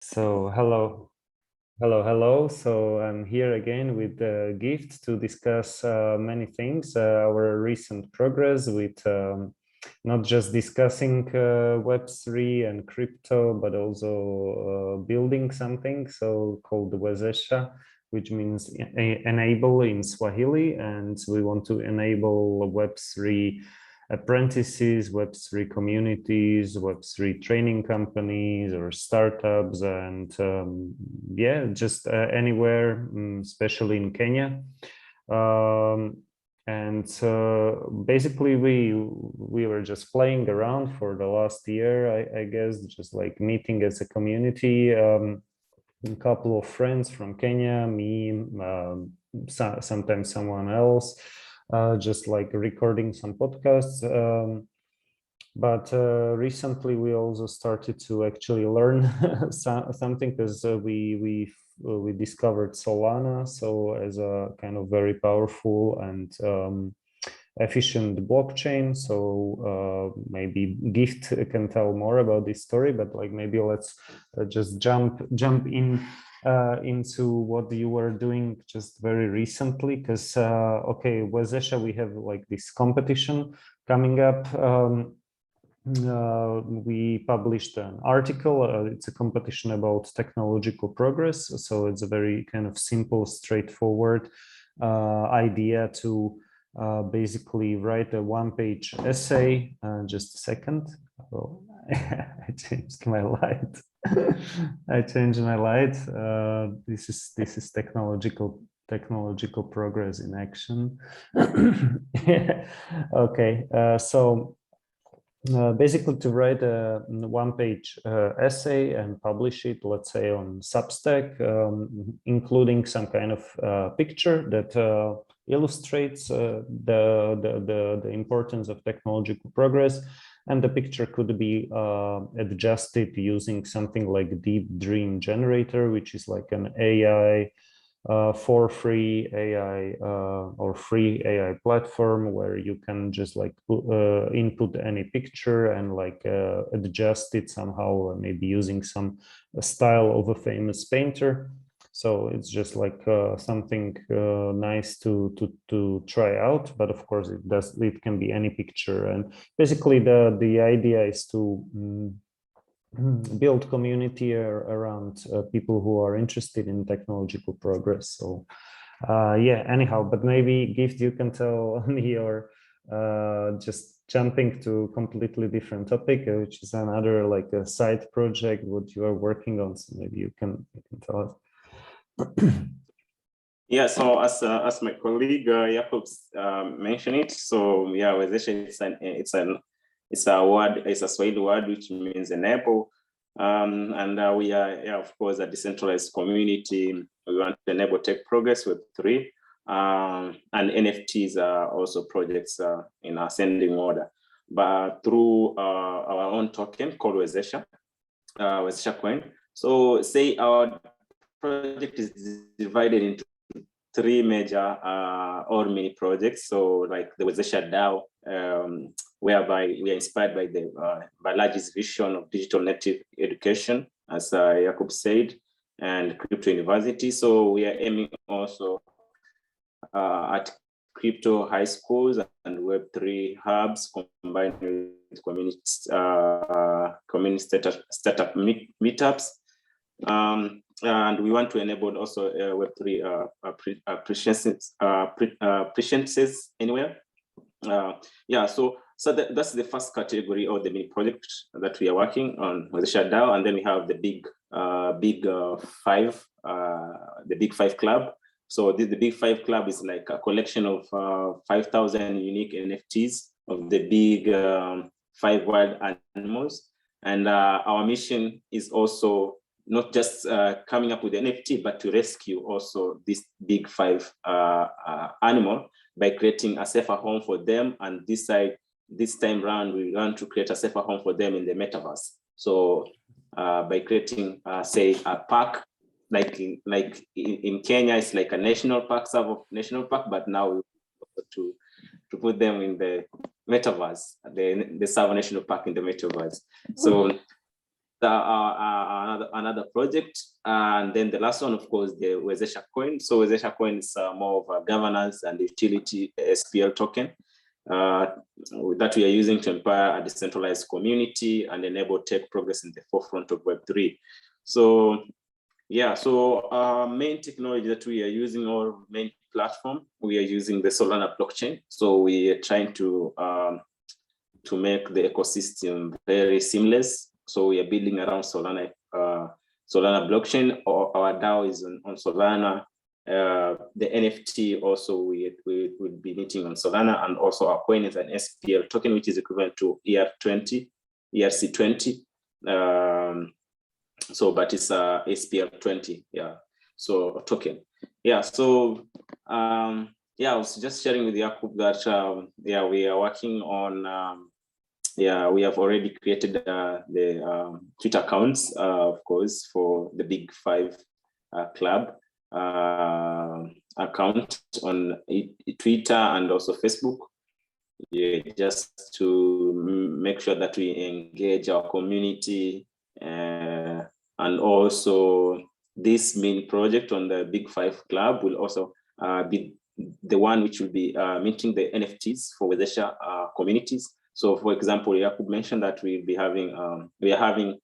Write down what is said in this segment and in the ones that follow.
So hello. So I'm here again with Gift to discuss many things, our recent progress with not just discussing Web3 and crypto, but also building something so called Wezesha, which means enable in Swahili, and we want to enable Web3 apprentices, Web3 communities, Web3 training companies or startups, and yeah, just anywhere, especially in Kenya. And basically we were just playing around for the last year, I guess, just like meeting as a community. A couple of friends from Kenya, me, sometimes someone else, just like recording some podcasts. But recently we also started to actually learn something, because we discovered Solana, so as a kind of very powerful and efficient blockchain. So maybe Gift can tell more about this story, but like maybe let's just jump in into what you were doing just very recently, because okay, Wezesha, we have like this competition coming up. We published an article. It's a competition about technological progress, so it's a very kind of simple, straightforward idea to basically write a one-page essay. Just a second. Oh, I changed my light. I changed my light. This is technological progress in action. Okay, so basically to write a one-page essay and publish it, let's say on Substack, including some kind of picture that illustrates the importance of technological progress. And the picture could be adjusted using something like Deep Dream Generator, which is like an AI for free AI or free AI platform where you can just like input any picture and like adjust it somehow, maybe using some style of a famous painter. So it's just like something nice to try out, but of course it can be any picture. And basically the idea is to build community around people who are interested in technological progress. So yeah, anyhow, but maybe Gift, you can tell me, or just jumping to completely different topic, which is another like a side project what you are working on. So maybe you can tell us. Yeah, so as my colleague Jacob mentioned it, so yeah, Wezesha it's a Swahili word which means enable, and we are, yeah, of course, a decentralized community. We want to enable tech progress with Web3, and NFTs are also projects in ascending order, but through our own token called Wezesha, Wezesha coin. So say our project is divided into three major or mini projects. So like the Wezesha DAO, whereby we are inspired by the Balaji's vision of digital native education, as Jacob said, and crypto university. So we are aiming also at crypto high schools and Web3 hubs combined with community startup meetups. And we want to enable also Web3 apprentices anywhere. Yeah, so that's the first category of the mini project that we are working on with the DAO, and then we have the big five, the Big Five Club. So the Big Five Club is like a collection of 5,000 unique NFTs of the big 5 wild animals, and our mission is also not just coming up with an NFT, but to rescue also this big 5 animal by creating a safer home for them. And this time round, we want to create a safer home for them in the metaverse. So by creating, say, a park, like in Kenya, it's like a national park, national park, but now we want to put them in the metaverse, the Savo National Park in the metaverse. So another project. And then the last one, of course, the Wezesha coin. So Wezesha coin is more of a governance and utility SPL token that we are using to empower a decentralized community and enable tech progress in the forefront of Web3. So yeah, so our main technology that we are using, or main platform, we are using the Solana blockchain. So we are trying to make the ecosystem very seamless. So we are building around Solana, Solana blockchain. Our DAO is on Solana. The NFT also we will be meeting on Solana, and also our coin is an SPL token, which is equivalent to ERC20. So, but it's SPL 20, yeah. So a token, yeah. So yeah, I was just sharing with Jakub that yeah, we are working on yeah, we have already created the Twitter accounts, of course, for the Big Five Club account on Twitter and also Facebook. Yeah, just to make sure that we engage our community, and also this main project on the Big Five Club will also be the one which will be minting the NFTs for Wezesha communities. So, for example, Jakub mentioned that we'll be having, we are having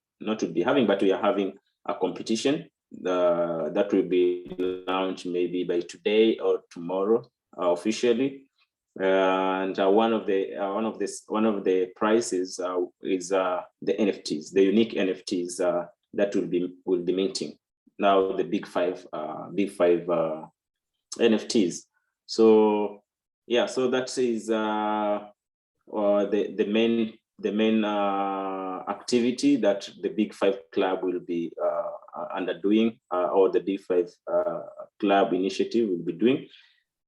a competition that will be launched maybe by today or tomorrow officially. And one of the prizes is the NFTs, the unique NFTs that will be minting now, the Big Five NFTs. So yeah, so that is the main activity that the Big Five Club will be underdoing, or the Big Five Club initiative will be doing.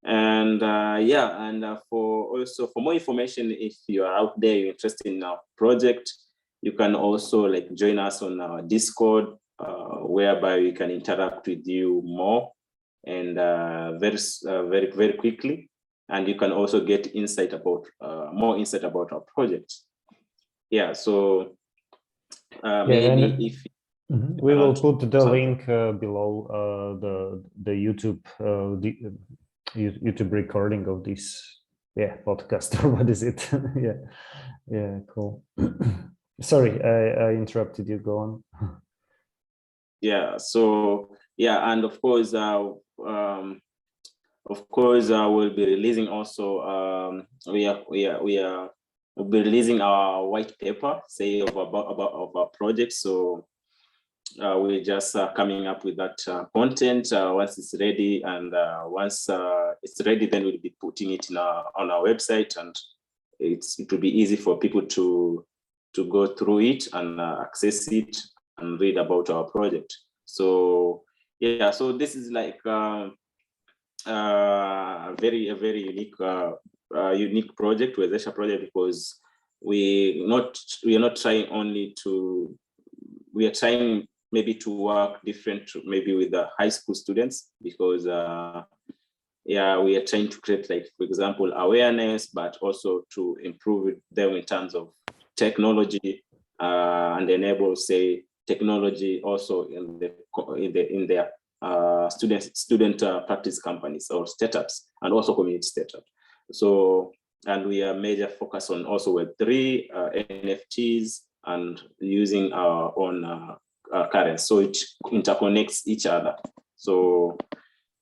And yeah, and for more information, if you are out there, you're interested in our project, you can also like join us on our Discord, whereby we can interact with you more and very quickly. And you can also get insight about more insight about our project. Yeah, so maybe if we will put the link below the YouTube YouTube recording of this podcast, or what is it? yeah, cool. Sorry, I interrupted you. Go on. Yeah, so yeah, and of course we'll be releasing also we'll be releasing our white paper, say about our project. So we're just coming up with that content once it's ready, and once it's ready, then we'll be putting it on our website, and it will be easy for people to go through it and access it and read about our project. So yeah, so this is like a very unique project, Wezesha project, because we are not trying only to, we are trying maybe to work different, maybe with the high school students, because yeah, we are trying to create, like, for example, awareness, but also to improve them in terms of technology, and enable, say, technology also in their student practice companies or startups, and also community startups. So, and we are major focus on also Web3, NFTs, and using our own currency, so it interconnects each other. So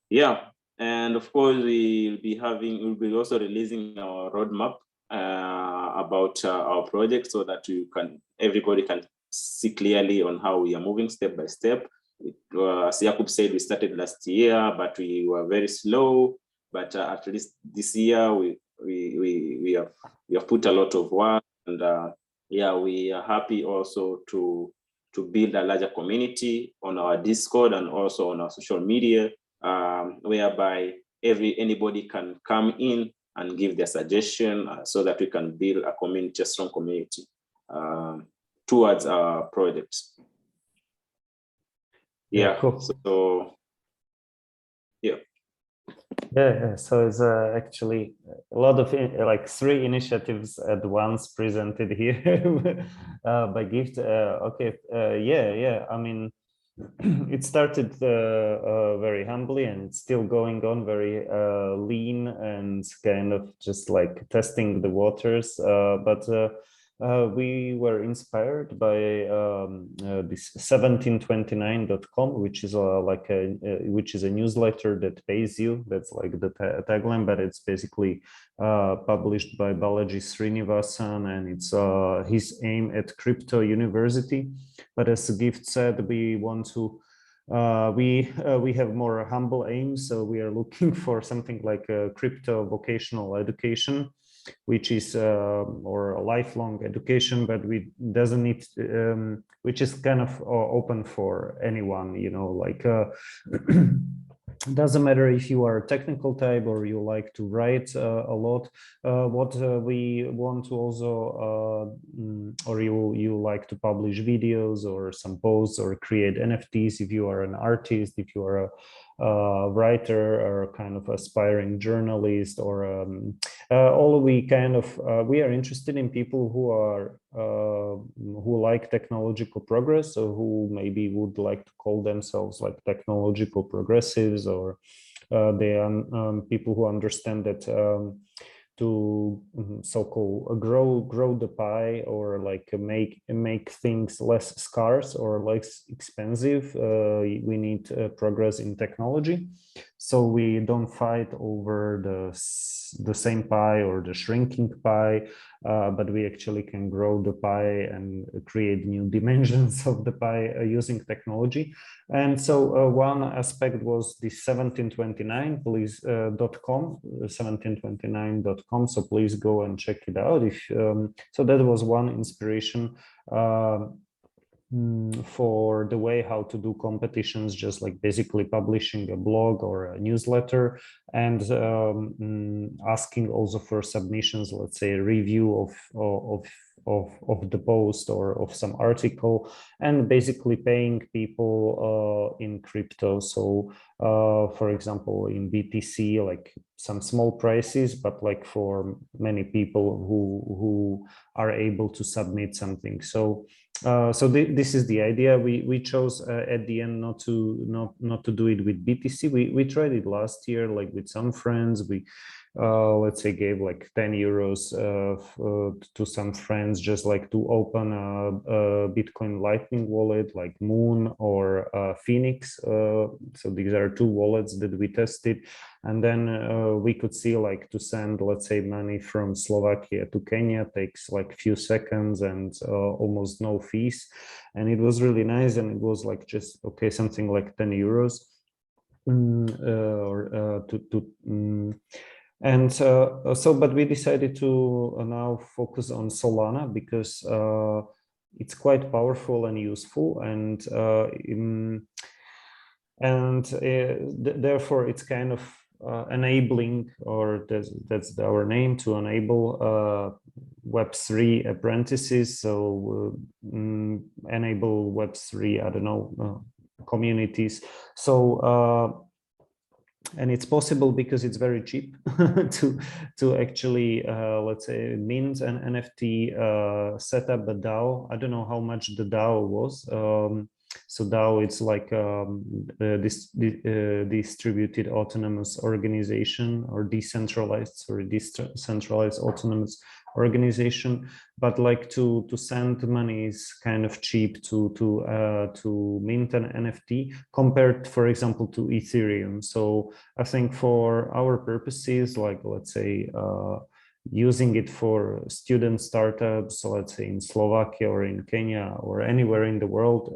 yeah, and of course we'll be also releasing our roadmap about our project, so that everybody can see clearly on how we are moving step by step. As Jakub said, we started last year, but we were very slow. But at least this year we have put a lot of work, and yeah, we are happy also to build a larger community on our Discord and also on our social media, whereby anybody can come in and give their suggestion, so that we can build a strong community towards our projects. Yeah, cool. So yeah. Yeah. So it's actually a lot of like 3 initiatives at once presented here by Gift. Okay. Yeah. I mean, it started very humbly, and it's still going on very lean and kind of just like testing the waters. But we were inspired by this 1729.com, which is which is a newsletter that pays you. That's like the tagline, but it's basically published by Balaji Srinivasan, and it's his aim at crypto university. But as the Gift said, we want to we have more humble aims, so we are looking for something like a crypto vocational education, which is or a lifelong education, but we doesn't need which is kind of open for anyone, you know, like doesn't matter if you are a technical type or you like to write a lot. What we want to also or you like to publish videos or some posts or create NFTs, if you are an artist, if you are a writer or kind of aspiring journalist, or all we kind of we are interested in people who are who like technological progress, or who maybe would like to call themselves like technological progressives, or they are people who understand that to so-called grow the pie, or like make things less scarce or less expensive, we need progress in technology. So we don't fight over the same pie or the shrinking pie, but we actually can grow the pie and create new dimensions of the pie using technology. And so one aspect was the 1729 .com, 1729.com. So please go and check it out. If so, that was one inspiration for the way how to do competitions, just like basically publishing a blog or a newsletter, and asking also for submissions, let's say a review of the post or of some article, and basically paying people in crypto. So for example, in BTC, like some small prices, but like for many people who are able to submit something. So this is the idea. We chose at the end not to do it with BTC. We tried it last year, like with some friends. We let's say gave like 10 euros to some friends, just like to open a Bitcoin Lightning wallet like Moon or Phoenix. So these are 2 wallets that we tested. And then we could see like to send, let's say, money from Slovakia to Kenya takes like few seconds and almost no fees. And it was really nice. And it was like just, okay, something like 10 euros. And so, but we decided to now focus on Solana because it's quite powerful and useful, and therefore it's kind of enabling, or that's our name, to enable Web3 apprentices. So enable Web3, I don't know, communities. So and it's possible because it's very cheap to actually let's say mint an NFT, set up a DAO. I don't know how much the DAO was. So DAO, it's like this distributed autonomous organization, or decentralized autonomous organization. But like to send money is kind of cheap to mint an NFT compared, for example, to Ethereum. So I think for our purposes, like let's say using it for student startups, so let's say in Slovakia or in Kenya or anywhere in the world,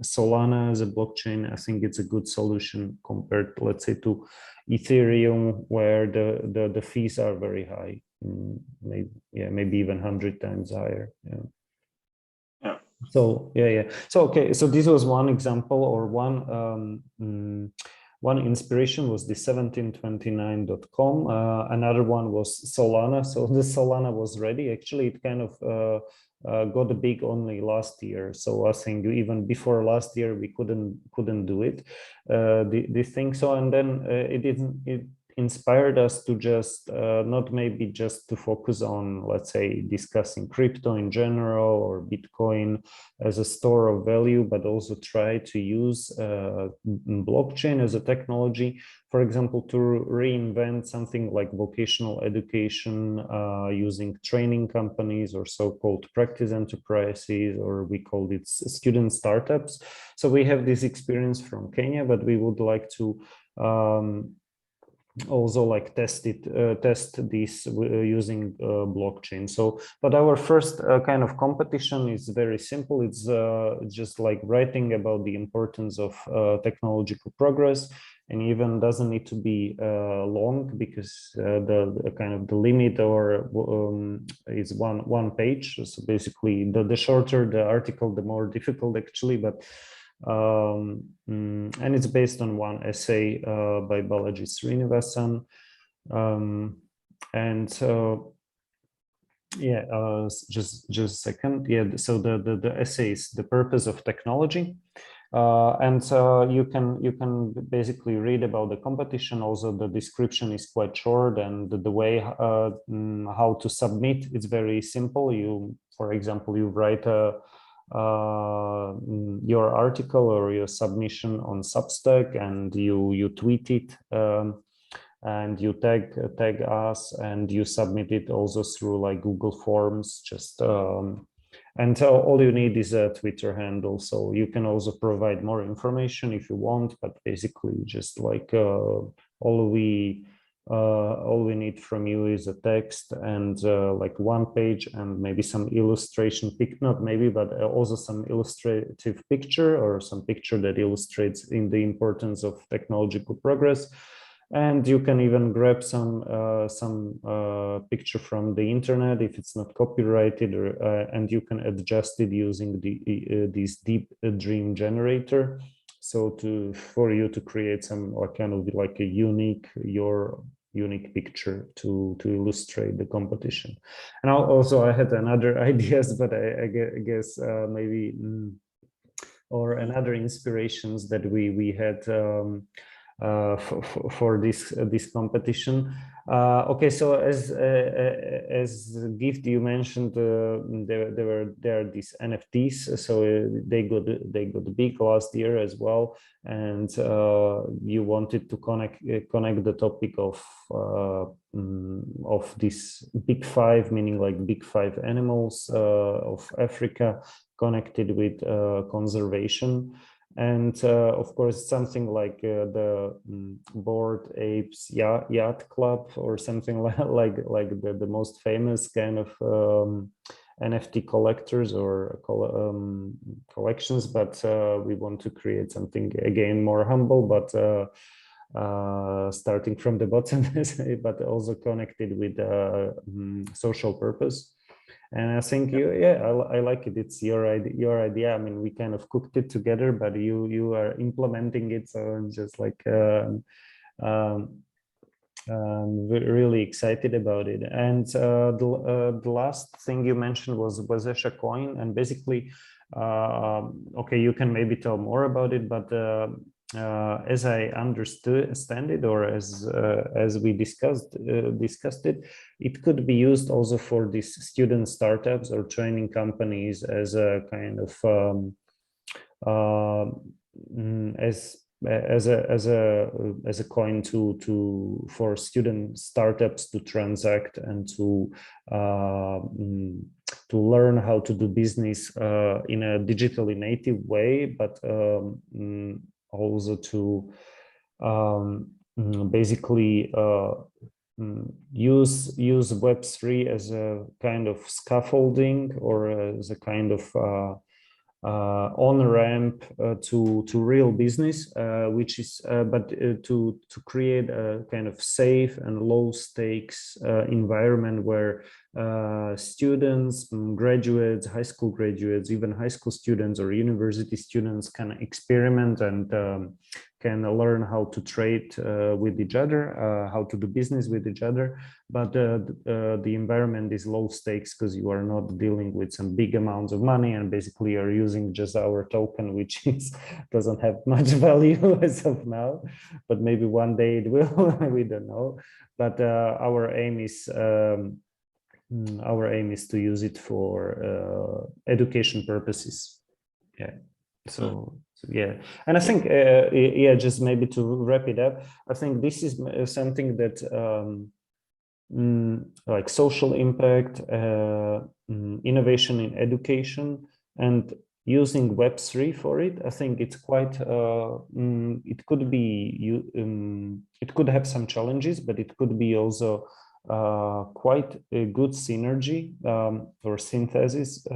Solana as a blockchain, I think it's a good solution compared, let's say, to Ethereum, where the fees are very high, maybe even 100 times higher. Yeah. So so okay, so this was one example, or one inspiration was the 1729.com. Another one was Solana. So the Solana was ready. Actually, it kind of got big only last year. So I think even before last year we couldn't do it. The thing. So and then it inspired us to just not maybe just to focus on, let's say, discussing crypto in general or Bitcoin as a store of value, but also try to use blockchain as a technology, for example, to reinvent something like vocational education using training companies or so-called practice enterprises, or we call it student startups. So we have this experience from Kenya, but we would like to also like test this using blockchain. So but our first kind of competition is very simple. It's just like writing about the importance of technological progress, and even doesn't need to be long, because the kind of the limit or is one page. So basically the shorter the article, the more difficult actually, but and it's based on one essay by Balaji Srinivasan. And yeah, just a second. Yeah, so the essay is The Purpose of Technology. And you can basically read about the competition. Also, the description is quite short, and the way how to submit, it's very simple. You, for example, you write your article or your submission on Substack, and you tweet it, and you tag us, and you submit it also through like Google Forms. Just and all you need is a Twitter handle. So you can also provide more information if you want, but basically just like all we need from you is a text and like one page and maybe some illustration not maybe, but also some illustrative picture, or some picture that illustrates in the importance of technological progress. And you can even grab some picture from the internet if it's not copyrighted, or, and you can adjust it using this deep dream generator. So for you to create some kind of like a unique picture to illustrate the competition. And also I had another ideas, but I guess maybe or another inspirations that we had for this competition. Okay, so as Gift, you mentioned, there are these NFTs, so they got big last year as well, and you wanted to connect the topic of this big five, meaning like big five animals of Africa, connected with conservation. And of course, something like the Bored Apes Yacht Club, or something like the most famous kind of NFT collectors or collections. But we want to create something again more humble, but starting from the bottom, but also connected with social purpose. And I think I like it. It's your idea. I mean, we kind of cooked it together, but you are implementing it. So I'm just like really excited about it. And the last thing you mentioned was Wezesha coin, and basically, okay, you can maybe tell more about it, but as I understand it, or as we discussed it, it could be used also for these student startups or training companies as a kind of as a coin for student startups to transact and to learn how to do business in a digitally native way, but also to basically use Web3 as a kind of scaffolding, or as a kind of on-ramp to real business, which is to create a kind of safe and low stakes environment where students, graduates, high school graduates, even high school students or university students can experiment and can learn how to trade with each other, how to do business with each other. But the environment is low stakes because you are not dealing with some big amounts of money, and basically you're using just our token, which doesn't have much value as of now, but maybe one day it will. We don't know. But our aim is to use it for education purposes. Yeah. So yeah, and I think yeah, just maybe to wrap it up, I think this is something that like social impact, innovation in education, and using Web3 for it. I think it's quite. It could be it could have some challenges, but it could be also quite a good synergy or synthesis,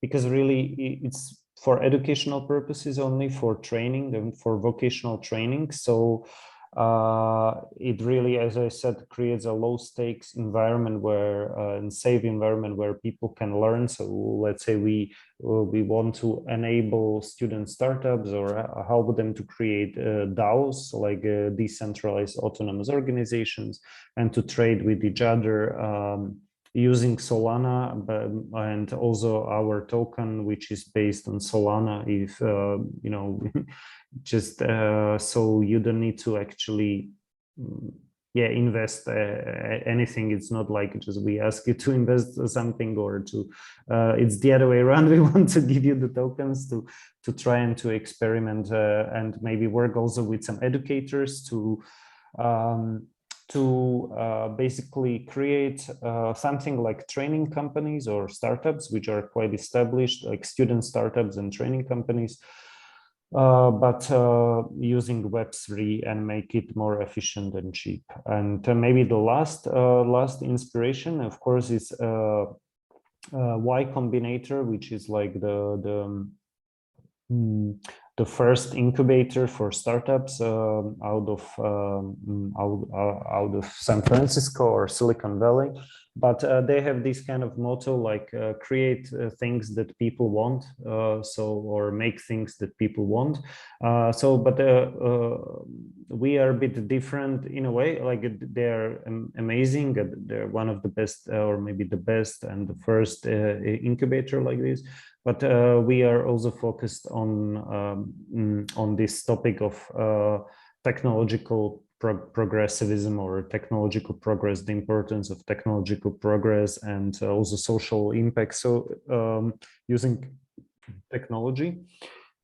because really it's for educational purposes only, for training and for vocational training. So it really, as I said, creates a low stakes environment where and safe environment where people can learn. So let's say we want to enable student startups or help them to create DAOs, like decentralized autonomous organizations, and to trade with each other using Solana, and also our token, which is based on Solana. If you know, just so you don't need to actually invest anything. It's not like just we ask you to invest something, or to it's the other way around. We want to give you the tokens to try and to experiment and maybe work also with some educators to basically create something like training companies or startups, which are quite established, like student startups and training companies, but using Web3 and make it more efficient and cheap. And maybe the last inspiration, of course, is Y Combinator, which is like the first incubator for startups out of San Francisco or Silicon Valley. But they have this kind of motto, like create things that people want, or make things that people want. But we are a bit different in a way. Like they're amazing. They're one of the best, or maybe the best, and the first incubator like this. But we are also focused on this topic of technological progressivism or technological progress, the importance of technological progress, and also social impact. So using technology.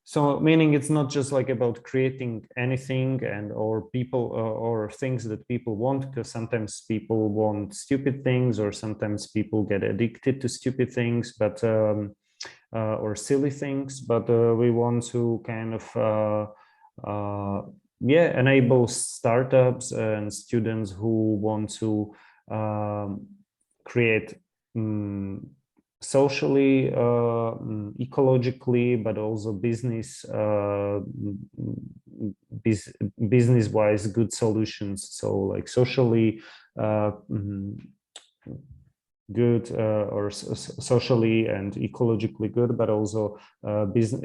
So meaning it's not just like about creating anything or people or things that people want, because sometimes people want stupid things, or sometimes people get addicted to stupid things, but or silly things. But we want to kind of enable startups and students who want to create socially, ecologically, but also business-wise good solutions. So like socially good or socially and ecologically good, but also business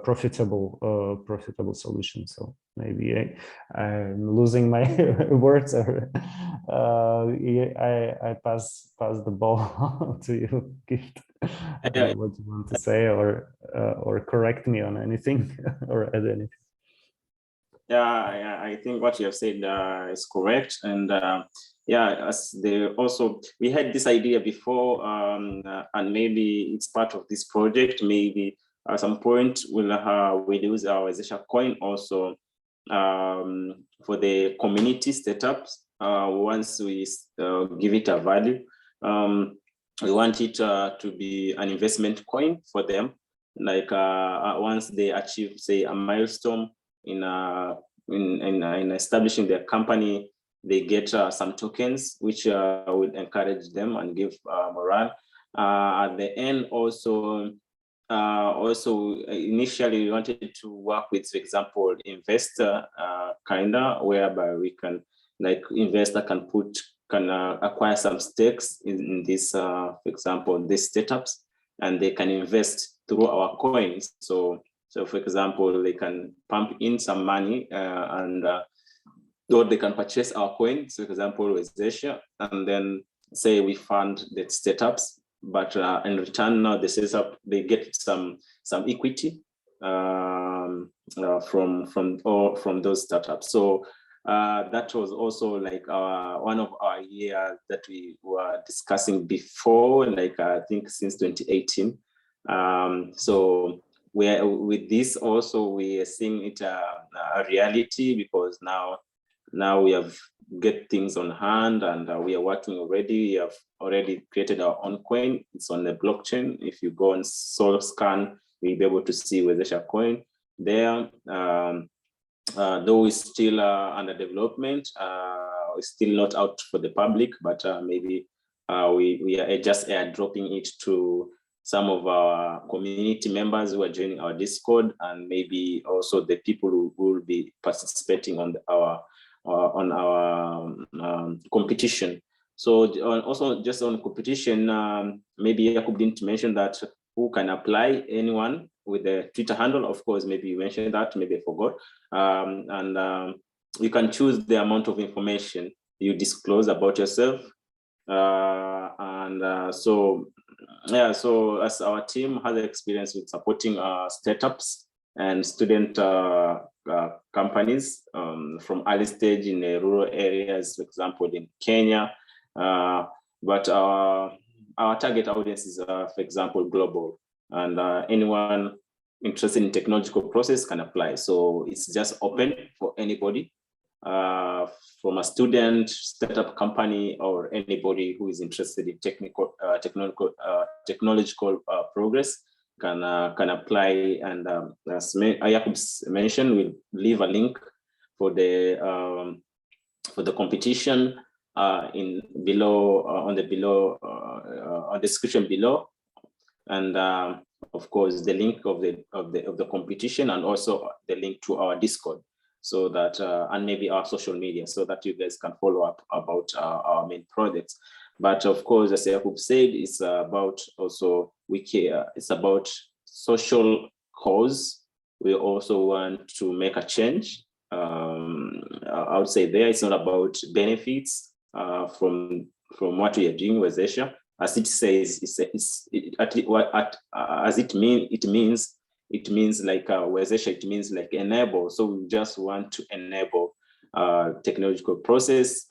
profitable solutions. So maybe I'm losing my words, or I pass the ball to you, Gift. I don't know what you want to say, or correct me on anything or add anything. Yeah, I think what you have said is correct, and as we had this idea before, and maybe it's part of this project. Maybe at some point we'll use our Wezesha coin also for the community setups. Once we give it a value, we want it to be an investment coin for them. Like once they achieve, say, a milestone in establishing their company, they get some tokens, which would encourage them and give morale. At the end, also initially we wanted to work with, for example, investor whereby we can, like, investor can acquire some stakes in this, for example, these startups, and they can invest through our coins. So for example, they can pump in some money or they can purchase our coin. So for example, Wezesha, and then say we fund the startups, but in return now the setup, they get some equity from those startups. So that was also like one of our years that we were discussing before, like I think since 2018. So with this also we are seeing it a reality, because now we have get things on hand, and we are working already. We have already created our own coin. It's on the blockchain. If you go on Soul Scan, you'll be able to see Wezesha coin there. Though it's still under development, it's still not out for the public, but maybe we are just airdropping it to some of our community members who are joining our Discord, and maybe also the people who will be participating on our competition. So also just on competition, maybe Jakub didn't mention that who can apply, anyone with the Twitter handle. Of course, maybe you mentioned that, maybe I forgot. You can choose the amount of information you disclose about yourself. So as our team has experience with supporting startups and student companies from early stage in the rural areas, for example, in Kenya. But our target audience is, for example, global, and anyone interested in technological process can apply. So it's just open for anybody, from a student, startup company, or anybody who is interested in technological progress can apply. And as Jakub mentioned, we'll leave a link for the competition in below on the description below, and of course the link of the competition, and also the link to our Discord, so that and maybe our social media, so that you guys can follow up about our main projects. But of course, as Jakub said, it's about also it's about social cause. We also want to make a change. I would say there it's not about benefits from what we are doing with Wezesha. As it says, it means like Wezesha, it means like enable. So we just want to enable technological process,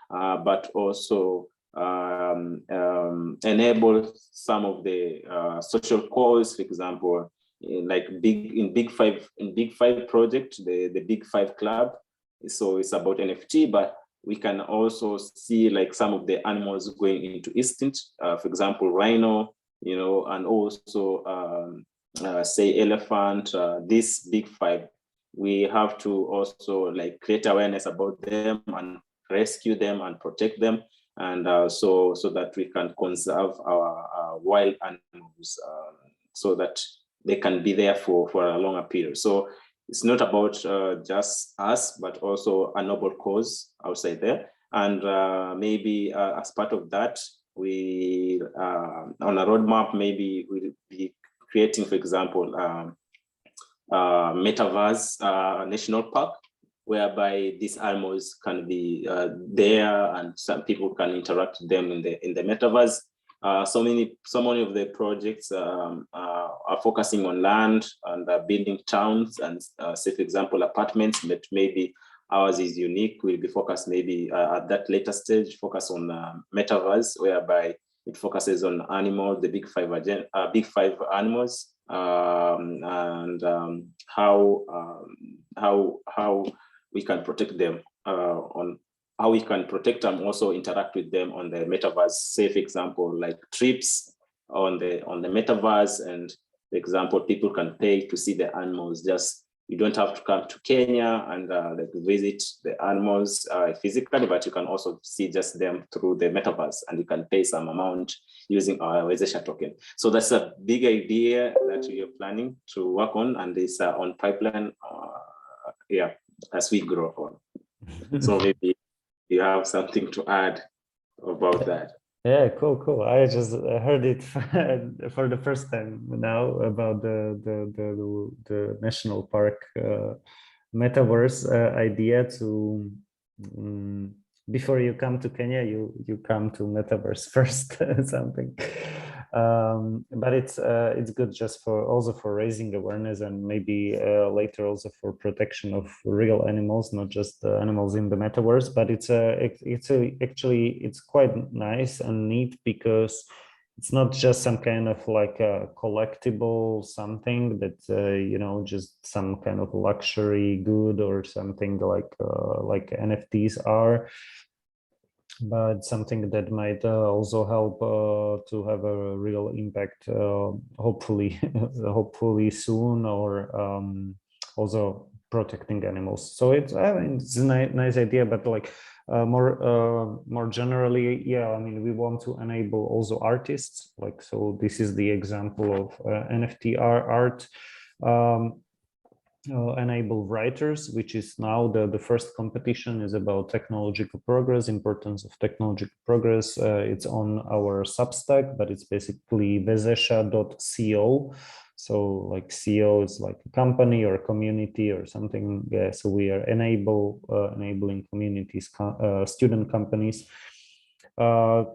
but also enable some of the social cause. For example, like Big Five project, the Big Five Club. So it's about NFT, but we can also see like some of the animals going into extinct, for example, rhino, and also say elephant. This Big Five, we have to also like create awareness about them and rescue them and protect them, and so that we can conserve our wild animals, so that they can be there for a longer period. So it's not about just us, but also a noble cause outside there. And maybe as part of that, we on a roadmap, maybe we'll be creating, for example, metaverse national park, whereby these animals can be there, and some people can interact with them in the metaverse. So many of the projects are focusing on land and building towns and, say, for example, apartments, but maybe ours is unique. We'll be focused maybe at that later stage, focus on metaverse, whereby it focuses on animals, the Big Five animals, and how we can protect them, on how we can protect them, also interact with them on the metaverse. Say, for example, like trips on the metaverse, and for example, people can pay to see the animals. Just you don't have to come to Kenya and like visit the animals physically, but you can also see just them through the metaverse, and you can pay some amount using our Wezesha token. So that's a big idea that we are planning to work on, and it's on pipeline. As we grow on. So maybe you have something to add about that. Yeah, cool. I just heard it for the first time now about the national park metaverse idea to before you come to Kenya, you come to metaverse first, something. But it's good just for also for raising awareness and maybe later also for protection of real animals, not just animals in the metaverse. But actually it's quite nice and neat because it's not just some kind of like a collectible something that just some kind of luxury good or something like NFTs are, but something that might also help to have a real impact, hopefully hopefully soon, or also protecting animals. So I mean, it's a nice idea, but like more generally, yeah, I mean, we want to enable also artists, like, so this is the example of NFT art. Enable writers, which is now the first competition is about technological progress, importance of technological progress. It's on our Substack, but it's basically wezesha.co. So like CO is like a company or a community or something. Yeah, so we are enabling communities, student companies. That's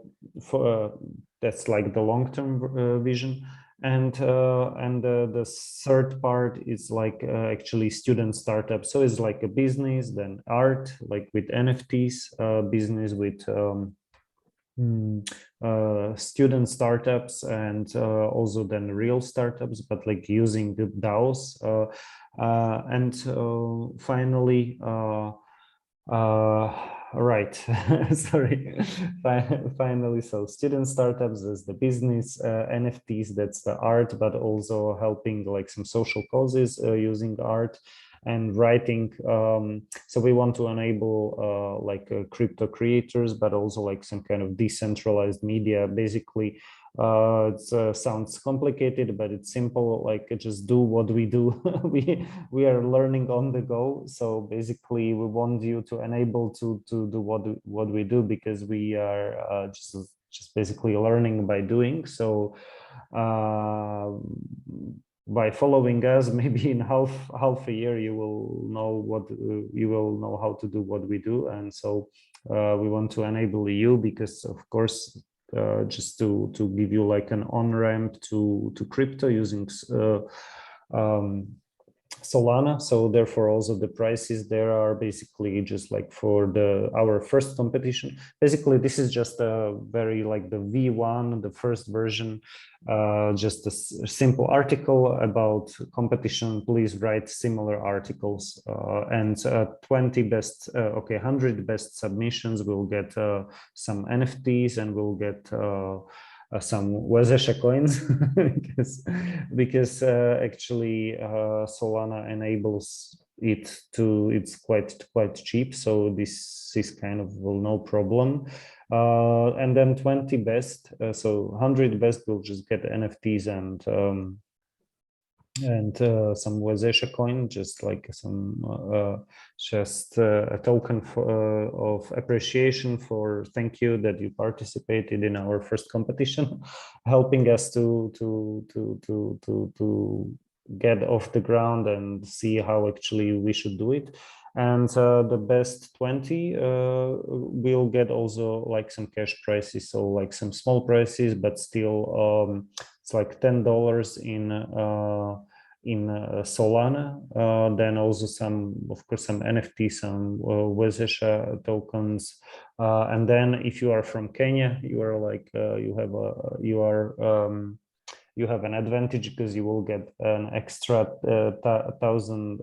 like the long-term vision. And the third part is like actually student startups. So it's like a business, then art, like with NFTs, business with student startups, and also then real startups, but like using the DAOs. And finally, right. Sorry. Finally, so student startups is the business, NFTs, that's the art, but also helping like some social causes using art and writing. So we want to enable like crypto creators, but also like some kind of decentralized media. Basically, it sounds complicated, but it's simple. Like just do what we do. we are learning on the go. So basically, we want you to enable to do what we do, because we are just basically learning by doing. So by following us, maybe in half a year, you will know how to do what we do. And so we want to enable you, because of course, just to give you like an on-ramp to crypto using Solana. So therefore also the prices there are basically just like for our first competition. Basically, this is just a very like the V1, the first version, just a simple article about competition. Please write similar articles, and 20 best, 100 best submissions will get some NFTs, and will get some Wezesha coins, because actually Solana enables it to, it's quite cheap, so this is kind of no problem. And then 20 best, so 100 best will just get NFTs and some Wezesha coin, just like some a token of appreciation for thank you that you participated in our first competition, helping us to get off the ground and see how actually we should do it. And the best 20 will get also like some cash prices, so like some small prices, but still it's like $10 in Solana. Then also some, of course, some NFT, some Wezesha tokens. And then if you are from Kenya, you are like you have an advantage, because you will get an extra 1,000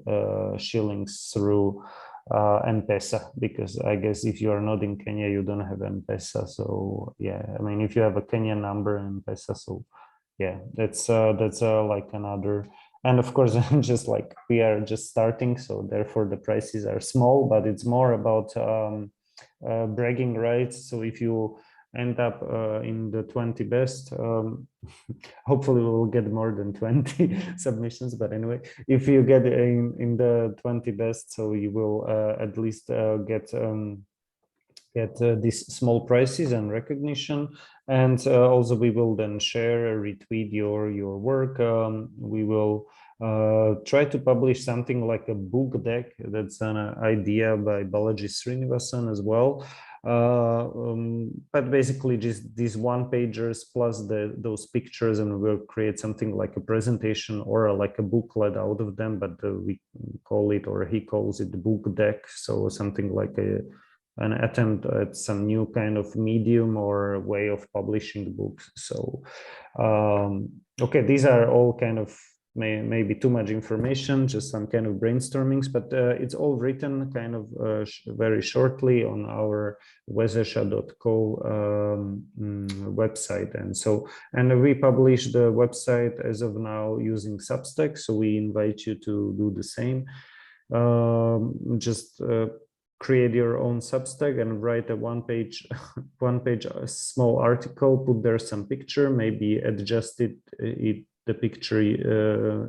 shillings through M-Pesa, because I guess if you are not in Kenya, you don't have M-Pesa. So yeah, I mean, if you have a Kenyan number and M-Pesa, so yeah, that's like another. And of course, just like we are just starting, so therefore the prices are small, but it's more about bragging rights. So if you end up in the 20 best, hopefully we'll get more than 20 submissions, but anyway, if you get in the 20 best, so you will at least get get these small prizes and recognition. And also we will then share or retweet your work. We will try to publish something like a book deck. That's an idea by Balaji Srinivasan as well. But basically just these one-pagers plus those pictures, and we'll create something like a presentation or like a booklet out of them, but we call it, or he calls it, the book deck. So something like an attempt at some new kind of medium or way of publishing books. So okay, these are all kind of maybe too much information, just some kind of brainstormings, but it's all written kind of very shortly on our wezesha.co website. And we publish the website as of now using Substack, so we invite you to do the same. Just create your own Substack and write a one page small article, put there some picture, maybe adjust the picture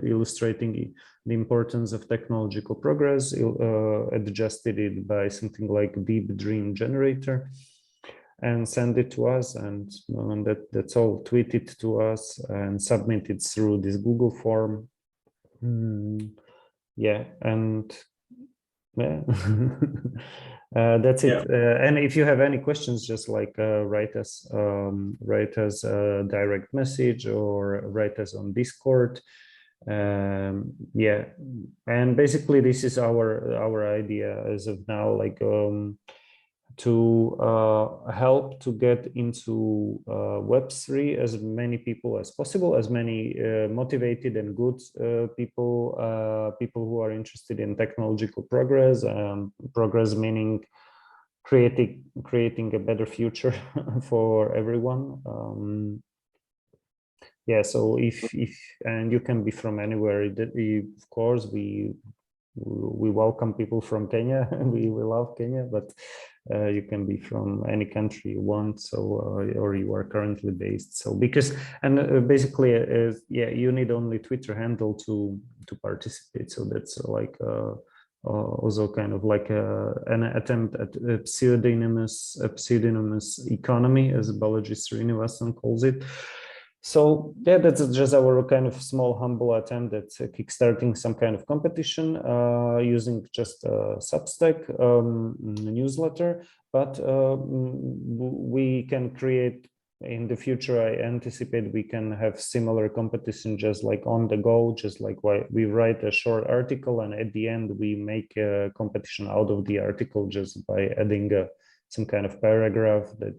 illustrating the importance of technological progress, adjusted it by something like Deep Dream Generator, and send it to us, and that's all. Tweet it to us and submit it through this Google form. Yeah, and yeah. That's it. And if you have any questions, just like write us a direct message or write us on Discord. Yeah, and basically this is our idea as of now, like to help to get into Web3 as many people as possible, as many motivated and good people who are interested in technological progress. Progress meaning creating a better future for everyone. Yeah, so if and you can be from anywhere. Of course, we welcome people from Kenya. we love Kenya, but you can be from any country you want, so or you are currently based. So basically yeah, you need only Twitter handle to participate. So that's like also kind of like an attempt at a pseudonymous economy, as Balaji Srinivasan calls it. So yeah, that's just our kind of small, humble attempt at kickstarting some kind of competition using just Substack newsletter. But we can create in the future. I anticipate we can have similar competition, just like on the go, just like we write a short article, and at the end we make a competition out of the article just by adding some kind of paragraph that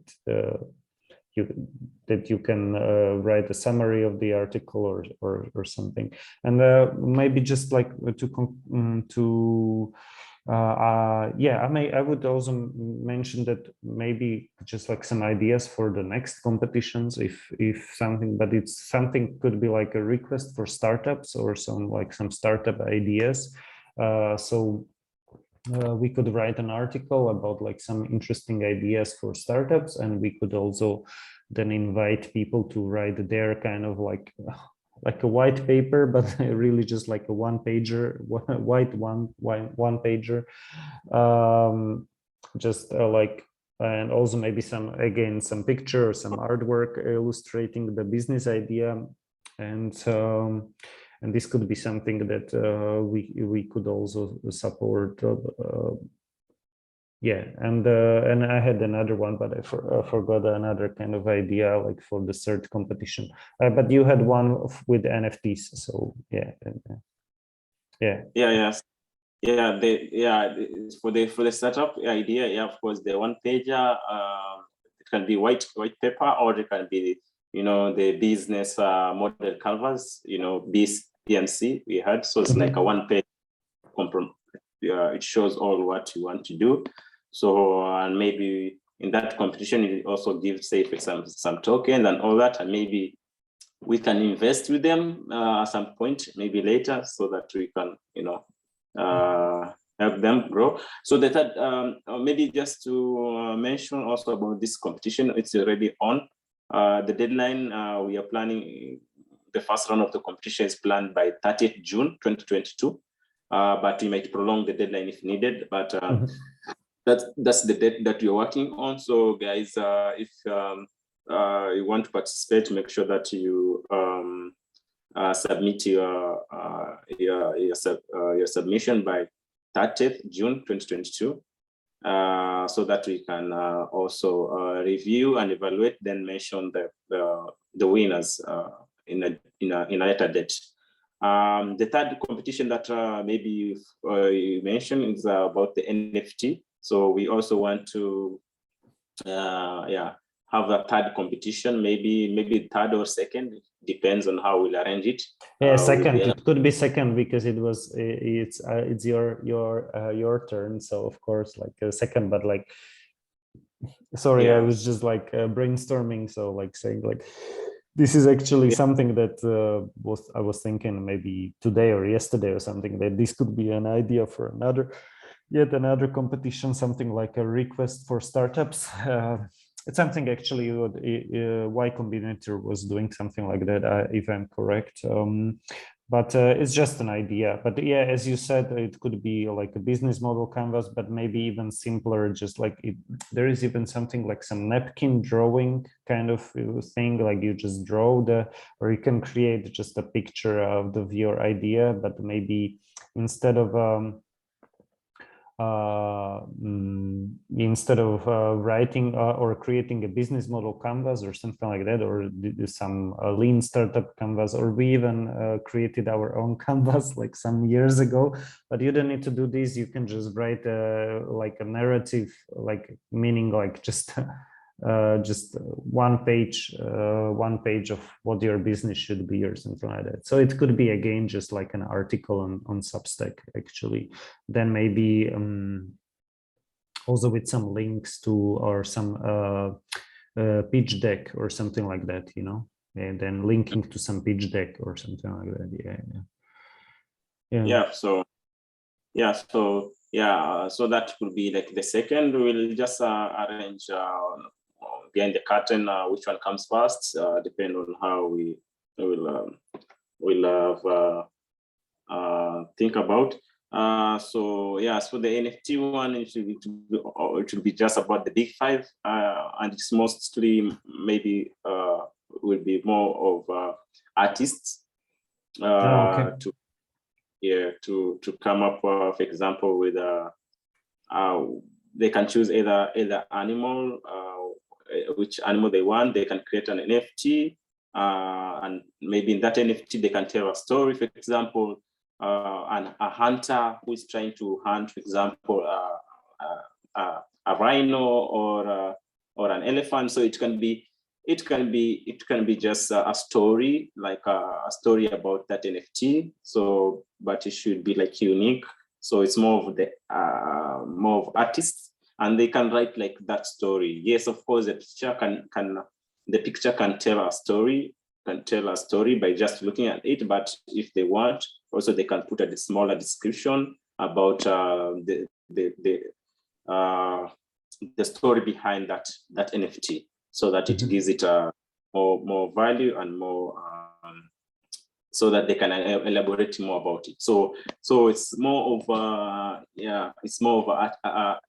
you can write a summary of the article or something. And maybe just like yeah, I would also mention that maybe just like some ideas for the next competitions, if something, but it's something could be like a request for startups or some startup ideas. So we could write an article about like some interesting ideas for startups, and we could also then invite people to write their kind of like a white paper, but really just like a one pager, one pager, just like, and also maybe some picture or some artwork illustrating the business idea. And this could be something that we could also support. Yeah, and I had another one, but I forgot another kind of idea, like for the third competition. But you had one with NFTs, so yeah. For the startup idea, yeah, of course, the one pager, it can be white paper, or it can be, the business model canvas, BMC we had. So it's like a one page compromise. It shows all what you want to do. So and maybe in that competition, it also gives, say, for some tokens and all that, and maybe we can invest with them at some point, maybe later, so that we can, help them grow. So the third, maybe just to mention also about this competition, it's already on. The deadline, we are planning, the first round of the competition is planned by 30th June 2022, but we might prolong the deadline if needed. But that's the date that you're working on. So guys, if you want to participate, make sure that you submit your submission by 30th June 2022, so that we can also review and evaluate, then mention the winners in a later date. The third competition that maybe you mentioned is about the NFT. So we also want to have a third competition, maybe third or second, depends on how we'll arrange it. Yeah, second. It could be second because it's your turn. So of course, like a second, but like, sorry, yeah. I was just like brainstorming. So like saying like, this is actually something that I was thinking maybe today or yesterday or something, that this could be an idea for yet another competition, something like a request for startups. It's something actually what Y Combinator was doing, something like that, if I'm correct. But it's just an idea. But yeah, as you said, it could be like a business model canvas, but maybe even simpler, just like there is even something like some napkin drawing kind of thing, like you just draw or you can create just a picture of your idea, but maybe instead of writing or creating a business model canvas or something like that, or some lean startup canvas, or we even created our own canvas like some years ago. But you don't need to do this. You can just write like a narrative, like meaning like just one page of what your business should be or something like that. So it could be again just like an article on Substack actually. Then maybe also with some links to or some pitch deck or something like that, you know, and then linking to some pitch deck or something like that. So that will be like the second. We'll just arrange behind the curtain which one comes first, depend on how we will think about. So the NFT one, it should be just about the big five, and it's mostly maybe will be more of artists to come up, for example, with they can choose either animal, which animal they want. They can create an NFT, and maybe in that NFT they can tell a story. For example, a hunter who is trying to hunt, for example, a rhino or an elephant. So it can be just a story, like a story about that NFT. So, but it should be like unique. So it's more of artists, and they can write like that story. Yes, of course, the picture can tell a story. By just looking at it. But if they want, also they can put a smaller description about the story behind that NFT, so that it gives it more value and more, so that they can elaborate more about it. So it's more of a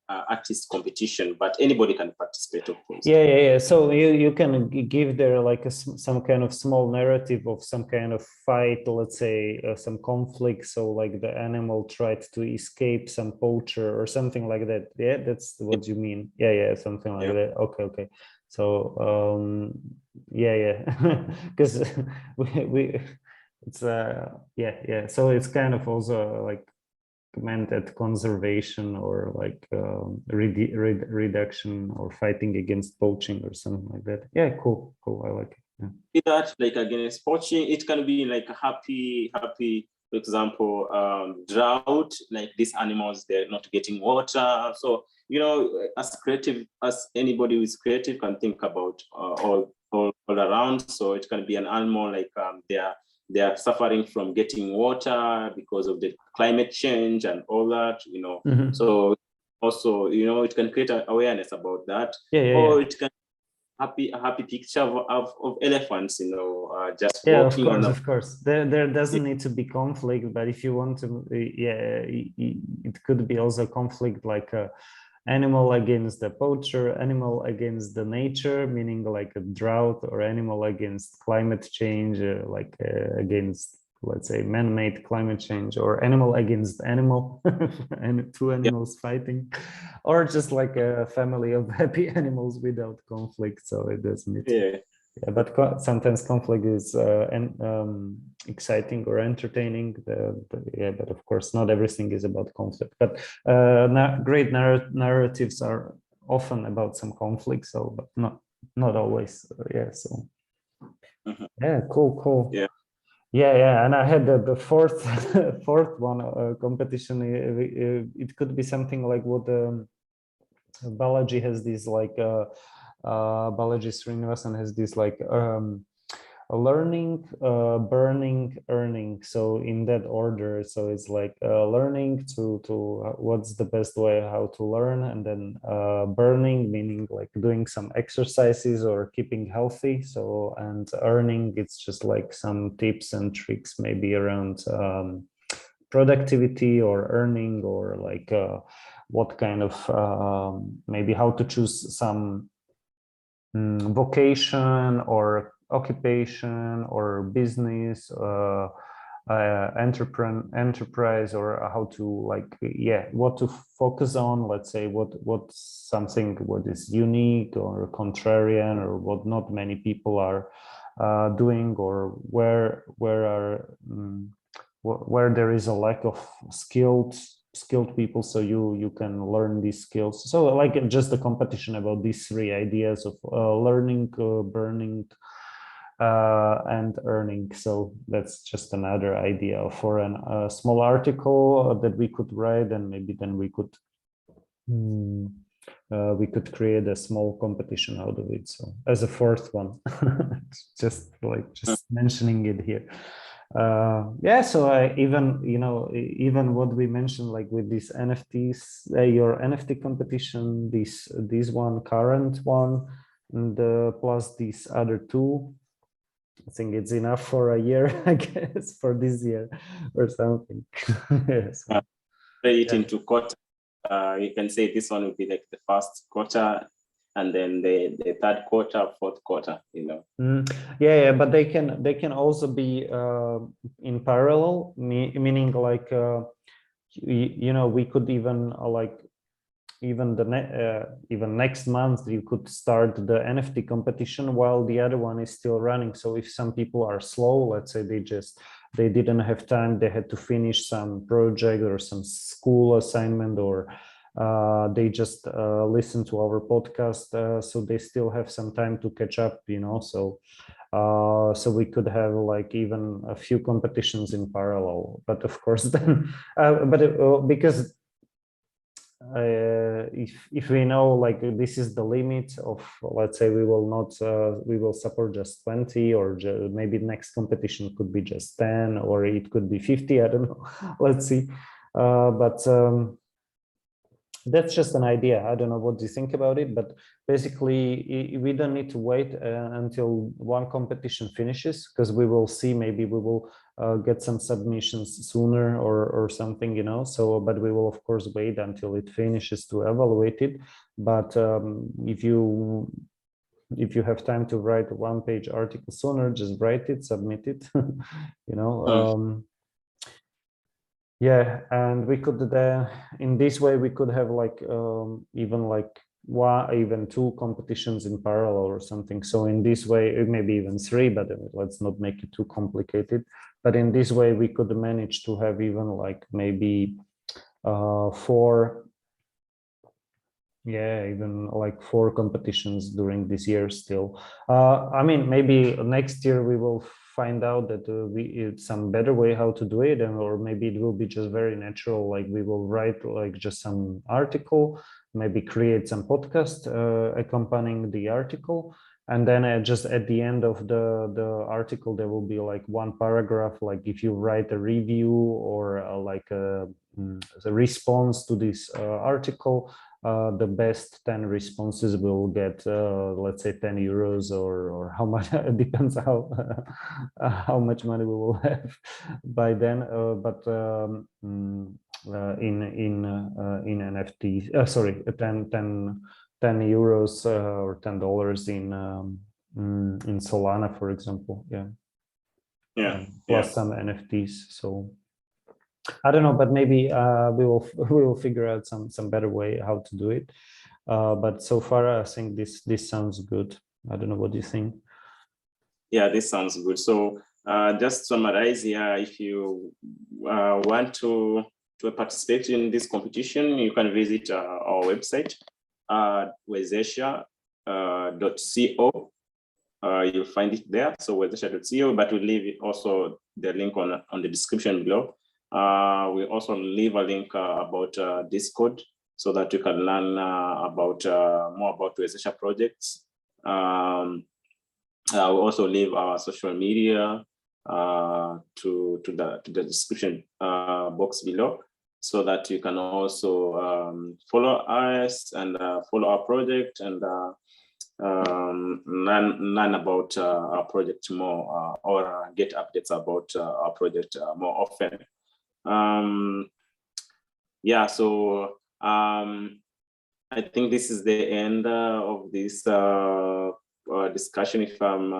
artist competition, but anybody can participate, of course. Yeah. So you can give there like some kind of small narrative of some kind of fight, let's say some conflict. So like the animal tried to escape some poacher or something like that. Yeah, that's what you mean. Yeah, something like that. Okay. So because we it's so it's kind of also like meant at conservation or like reduction or fighting against poaching or something like that. Yeah, cool. I like it. That like against poaching, it can be like a happy, for example, drought, like these animals, they're not getting water. So, as creative as anybody who is creative can think about all around. So it can be an animal like they are suffering from getting water because of the climate change and all that, So also, it can create awareness about that. Or it can a happy picture of elephants, just walking on. Of course. There doesn't need to be conflict, but if you want to, it could be also conflict like animal against the poacher, animal against the nature, meaning like a drought, or animal against climate change, against, let's say, man-made climate change, or animal against animal, and two animals fighting, or just like a family of happy animals without conflict. So it doesn't. Yeah. Yeah, but sometimes conflict is exciting or entertaining. Yeah, but of course, not everything is about conflict. But great narratives are often about some conflict. So, but not always. Yeah. So. Yeah. Cool. Yeah. Yeah. And I had the fourth fourth one competition. It could be something like what Balaji has this like. Balaji Srinivasan has this like learning, burning, earning. So in that order. So it's like learning to what's the best way how to learn, and then burning, meaning like doing some exercises or keeping healthy. So, and earning, it's just like some tips and tricks maybe around productivity or earning, or like what kind of maybe how to choose some vocation or occupation or business, enterprise, or how to like, yeah, what to focus on. Let's say what's something what is unique or contrarian, or what not many people are doing, or where there is a lack of skilled people, so you can learn these skills. So like just a competition about these three ideas of learning, burning, and earning. So that's just another idea for a small article that we could write, and maybe then we could create a small competition out of it. So as a fourth one, just mentioning it here. Yeah, so I even what we mentioned, like with these NFTs, your NFT competition, this one, current one, and plus these other two, I think it's enough for a year, I guess, for this year or something. Yes. Spread it into quarter. You can say this one will be like the first quarter, and then the third quarter, fourth quarter, Yeah, but they can also be in parallel, meaning like we could even even next month you could start the NFT competition while the other one is still running. So if some people are slow, let's say they didn't have time, they had to finish some project or some school assignment, or they just listen to our podcast, so they still have some time to catch up, so we could have like even a few competitions in parallel. But of course then because if we know like this is the limit of, let's say, we will support just 20, or maybe next competition could be just 10, or it could be 50, I don't know. Let's see. But that's just an idea. I don't know what you think about it, but basically we don't need to wait until one competition finishes, because we will see, maybe we will get some submissions sooner or something, so, but we will of course wait until it finishes to evaluate it. But if you have time to write a one-page article sooner, just write it, submit it. Yeah, and we could in this way we could have like even like even two competitions in parallel or something. So in this way, maybe even three, but let's not make it too complicated. But in this way, we could manage to have even like maybe four. Yeah, even like four competitions during this year still. I mean, maybe next year we will find out that it's some better way how to do it, or maybe it will be just very natural, like we will write like just some article, maybe create some podcast accompanying the article, and then just at the end of the article there will be like one paragraph, like if you write a review or like a response to this article, the best 10 responses will get, let's say, 10 euros, or how much, it depends how much money we will have by then. in NFTs. Sorry, 10 euros or $10 in Solana, for example. Yeah. Yeah. Plus some NFTs. So I don't know, but maybe we will figure out some better way how to do it. But so far, I think this sounds good. I don't know, what do you think? Yeah, this sounds good. So just summarize here, if you want to participate in this competition, you can visit our website, wezesha.co. You'll find it there. So wezesha.co, but we'll leave also the link on the description below. We also leave a link about Discord, so that you can learn about more about Wezesha projects. We also leave our social media to the description box below, so that you can also follow us and follow our project and learn about our project more, or get updates about our project more often. Yeah, so I think this is the end of this discussion, if I'm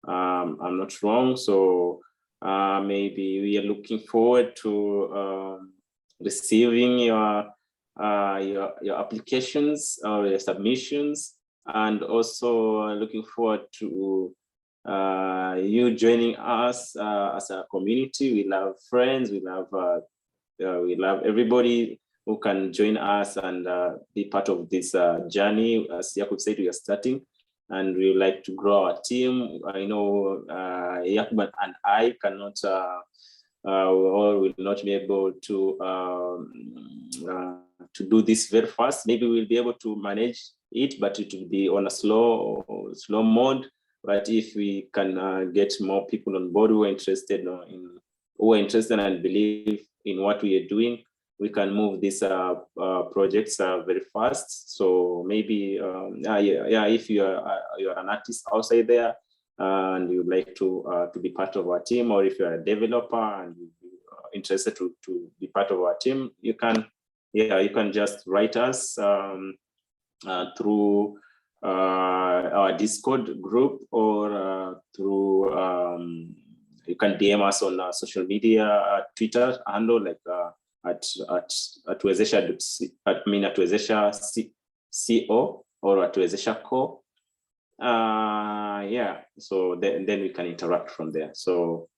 not wrong. So maybe we are looking forward to receiving your applications or your submissions, and also looking forward to you joining us as a community. We love friends, we love everybody who can join us and be part of this journey. As Jakub said, we are starting, and we would like to grow our team. I know Jakub and I cannot, or will not be able to do this very fast. Maybe we'll be able to manage it, but it will be on a slow mode. But if we can get more people on board who are interested and believe in what we are doing, we can move these projects very fast. So maybe, if you are an artist outside there and you'd like to be part of our team, or if you're a developer and you're interested to be part of our team, you can just write us through our Discord group, or through you can DM us on social media, Twitter handle, like at Wezesha, at Wezesha CO, or at Wezesha Co. So then we can interact from there. So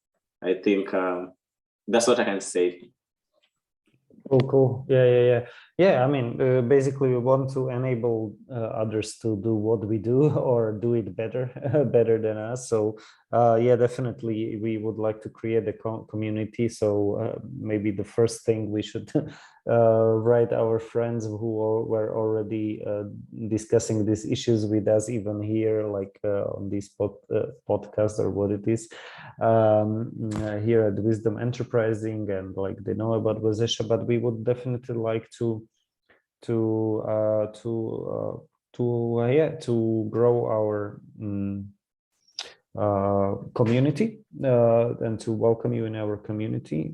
I think that's what I can say. Cool. Yeah. I mean, basically, we want to enable others to do what we do, or do it better than us. So yeah, definitely, we would like to create a community. So maybe the first thing we should write our friends who were already discussing these issues with us, even here, like on this podcast, or what it is, here at Wisdom Enterprising, and like they know about Wezesha, but we would definitely like to grow our community, and to welcome you in our community.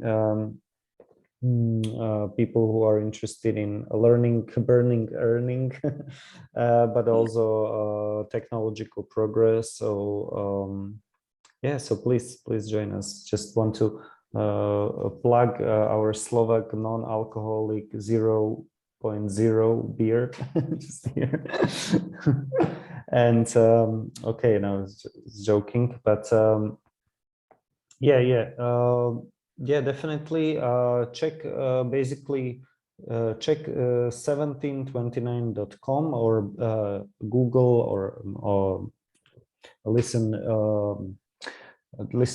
People who are interested in learning, earning, but also technological progress. So yeah, so please join us. Just want to plug our Slovak non-alcoholic 0.0 beer just here. And okay, no, it's joking, but definitely check basically check 1729.com, or Google, or listen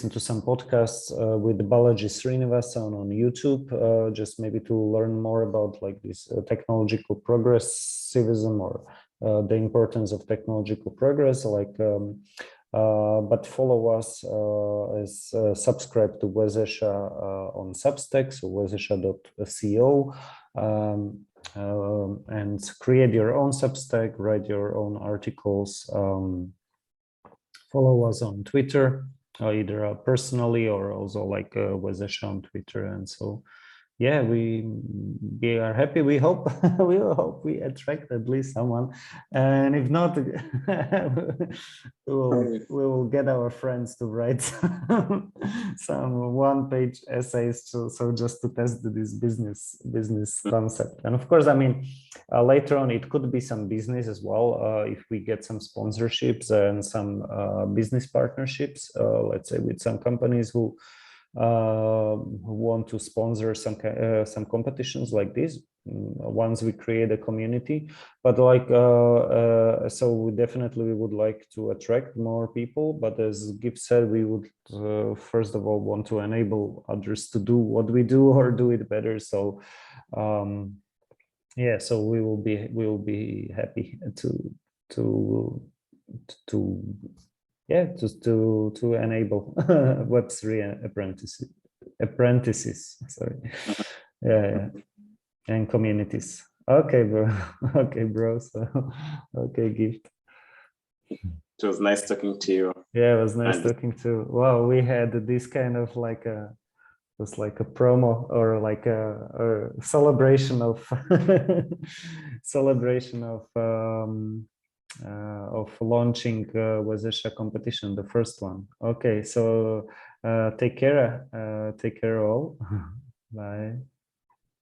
to some podcasts with Balaji Srinivasan on YouTube, just maybe to learn more about like this technological progressivism, or the importance of technological progress, like but follow us as subscribe to Wezesha on Substack, so wezesha.co, and create your own Substack, write your own articles, follow us on Twitter, either personally, or also like Wezesha on Twitter. And so yeah, we are happy. We hope we hope we attract at least someone, and if not, we will get our friends to write some one-page essays. So just to test this business concept. And of course, I mean, later on it could be some business as well if we get some sponsorships and some business partnerships. Let's say with some companies who want to sponsor some competitions like this once we create a community. But like so we definitely would like to attract more people, but as Gift said, we would first of all want to enable others to do what we do or do it better. So yeah, so we will be happy to yeah, just to enable Web3 apprentices, sorry. Yeah, and communities. Okay, bro. Okay, bro. So okay, Gift. It was nice talking to you. Yeah, it was nice talking to. Wow, we had this kind of like a, was like a promo or like a celebration of celebration of launching Wezesha competition, the first one. Okay, so take care all. Bye.